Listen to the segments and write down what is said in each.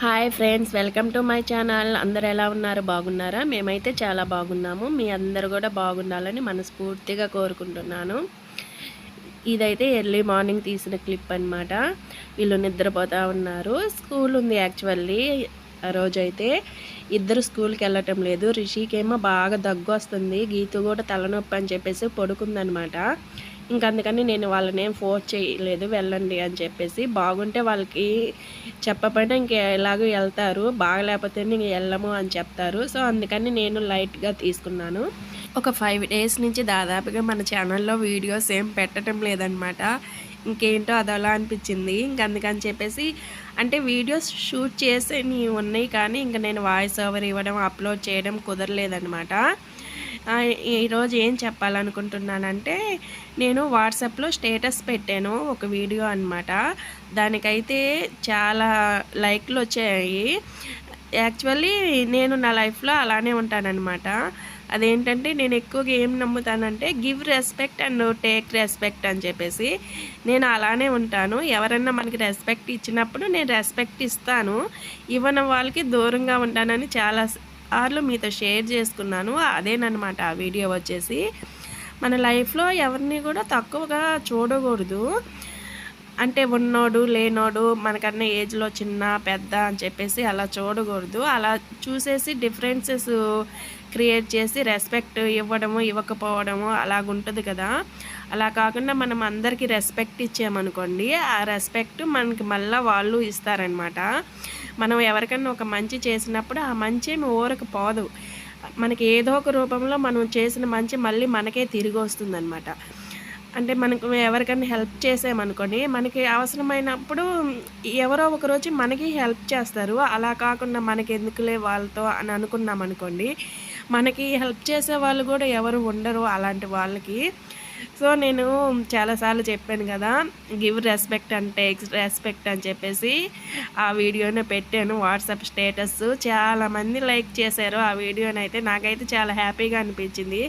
Hi friends, welcome to my channel. అందరు ఎలా ఉన్నారు? బాగున్నారా? మేమైతే చాలా బాగున్నాము. మీ అందరు కూడా బాగుండాలని మనస్ఫూర్తిగా కోరుకుంటున్నాను. ఇదైతే ఎర్లీ మార్నింగ్ తీసిన క్లిప్ అనమాట. వీళ్ళు నిద్రపోతూ ఉన్నారు. స్కూల్ ఉంది యాక్చువల్లీ. ఆ రోజైతే ఇద్దరు స్కూల్కి వెళ్ళటం లేదు. రిషికేమో బాగా దగ్గు వస్తుంది, గీతు కూడా తలనొప్పి అని చెప్పేసి పడుకుందనమాట. అందుకని నేను వాళ్ళనేం ఫోర్స్ చేయలేదు వెళ్ళండి అని చెప్పేసి. బాగుంటే వాళ్ళకి చెప్పకపోయినా ఎలాగో వెళ్తారు, బాగలేకపోతే ఇంక వెళ్ళము అని చెప్తారు. సో అందుకని నేను లైట్గా తీసుకున్నాను. ఒక 5 డేస్ నుంచి దాదాపుగా మన ఛానల్లో వీడియోస్ ఏం పెట్టడం లేదనమాట. ఇంకేంటో అదలా అనిపించింది. అందుకని చెప్పేసి అంటే వీడియోస్ షూట్ చేసేవి ఉన్నాయి, కానీ నేను వాయిస్ ఓవర్ ఇవ్వడం, అప్లోడ్ చేయడం కుదరలేదనమాట. ఈరోజు ఏం చెప్పాలనుకుంటున్నానంటే, నేను వాట్సాప్లో స్టేటస్ పెట్టాను ఒక వీడియో అనమాట. దానికైతే చాలా లైక్లు వచ్చాయి. యాక్చువల్లీ నేను నా లైఫ్లో అలానే ఉంటానన్నమాట. అదేంటంటే, నేను ఎక్కువగా ఏం నమ్ముతానంటే give respect and take respect అని చెప్పేసి. నేను అలానే ఉంటాను. ఎవరన్నా మనకి రెస్పెక్ట్ ఇచ్చినప్పుడు నేను రెస్పెక్ట్ ఇస్తాను, ఇవ్వని వాళ్ళకి దూరంగా ఉంటానని చాలా సార్లు మీతో షేర్ చేసుకున్నాను. అదేనమాట ఆ వీడియో వచ్చేసి. మన లైఫ్లో ఎవరిని కూడా తక్కువగా చూడకూడదు. అంటే ఉన్నోడు లేనోడు, మనకన్నా ఏజ్లో చిన్న పెద్ద అని చెప్పేసి అలా చూడకూడదు. అలా చూసేసి డిఫరెన్సెస్ క్రియేట్ చేసి రెస్పెక్ట్ ఇవ్వడము ఇవ్వకపోవడము అలాగుంటుంది కదా. అలా కాకుండా మనం అందరికీ రెస్పెక్ట్ ఇచ్చామనుకోండి, ఆ రెస్పెక్ట్ మనకి మళ్ళీ వాళ్ళు ఇస్తారనమాట. మనం ఎవరికన్నా ఒక మంచి చేసినప్పుడు ఆ మంచి ఏమి ఊరకు పోదు. మనకి ఏదో ఒక రూపంలో మనం చేసిన మంచి మళ్ళీ మనకే తిరిగి వస్తుందన్నమాట. అంటే మనకు ఎవరికైనా హెల్ప్ చేసామనుకోండి, మనకి అవసరమైనప్పుడు ఎవరో ఒకరోజు మనకి హెల్ప్ చేస్తారు. అలా కాకుండా మనకి ఎందుకులే వాళ్ళతో అని అనుకున్నామనుకోండి, మనకి హెల్ప్ చేసే వాళ్ళు కూడా ఎవరు ఉండరు అలాంటి వాళ్ళకి. సో నేను చాలాసార్లు చెప్పాను కదా, give respect and take respect అని చెప్పేసి ఆ వీడియోని పెట్టాను వాట్సాప్ స్టేటస్. చాలామంది లైక్ చేశారు ఆ వీడియోనైతే. నాకైతే చాలా హ్యాపీగా అనిపించింది.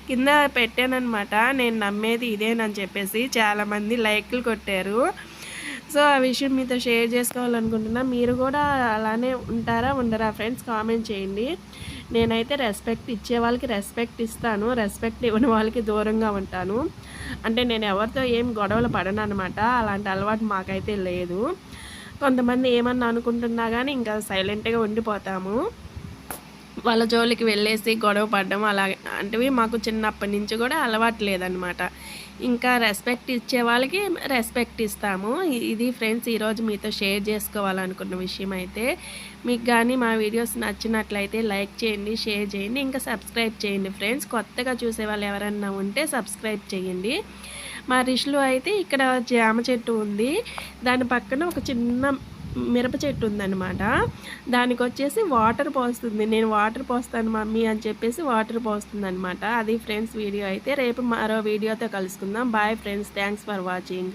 కింద పెట్టానన్నమాట, నేను నమ్మేది ఇదేనని చెప్పేసి. చాలామంది లైక్లు కొట్టారు. సో ఆ విషయం మీతో షేర్ చేసుకోవాలనుకుంటున్నా. మీరు కూడా అలానే ఉంటారా ఉండరా ఫ్రెండ్స్? కామెంట్ చేయండి. నేనైతే రెస్పెక్ట్ ఇచ్చే వాళ్ళకి రెస్పెక్ట్ ఇస్తాను, రెస్పెక్ట్ ఇవ్వని వాళ్ళకి దూరంగా ఉంటాను. అంటే నేను ఎవరితో ఏం గొడవలు పడను అనమాట. అలాంటి అలవాటు మాకైతే లేదు. కొంతమంది ఏమన్నా అనుకుంటున్నా కానీ ఇంకా సైలెంట్గా ఉండిపోతాము. వాళ్ళ జోలికి వెళ్ళేసి గొడవ పడడం అలా అంటే మాకు చిన్నప్పటి నుంచి కూడా అలవాటు లేదనమాట. ఇంకా రెస్పెక్ట్ ఇచ్చే వాళ్ళకి రెస్పెక్ట్ ఇస్తాము. ఇది ఫ్రెండ్స్ ఈరోజు మీతో షేర్ చేసుకోవాలనుకున్న విషయం అయితే. మీకు కానీ మా వీడియోస్ నచ్చినట్లయితే లైక్ చేయండి, షేర్ చేయండి, ఇంకా సబ్స్క్రైబ్ చేయండి ఫ్రెండ్స్. కొత్తగా చూసే వాళ్ళు ఎవరన్నా ఉంటే సబ్స్క్రైబ్ చేయండి. మా రిష్లో అయితే ఇక్కడ జామ చెట్టు ఉంది, దాని పక్కన ఒక చిన్న మిరప చెట్టు ఉందన్నమాట. దానికి వచ్చేసి వాటర్ పోస్తుంది. నేను వాటర్ పోస్తాను మమ్మీ అని చెప్పేసి వాటర్ పోస్తుంది అనమాట. అది ఫ్రెండ్స్ వీడియో అయితే. రేపు మరో వీడియోతో కలుసుకుందాం. Bye friends, thanks for watching.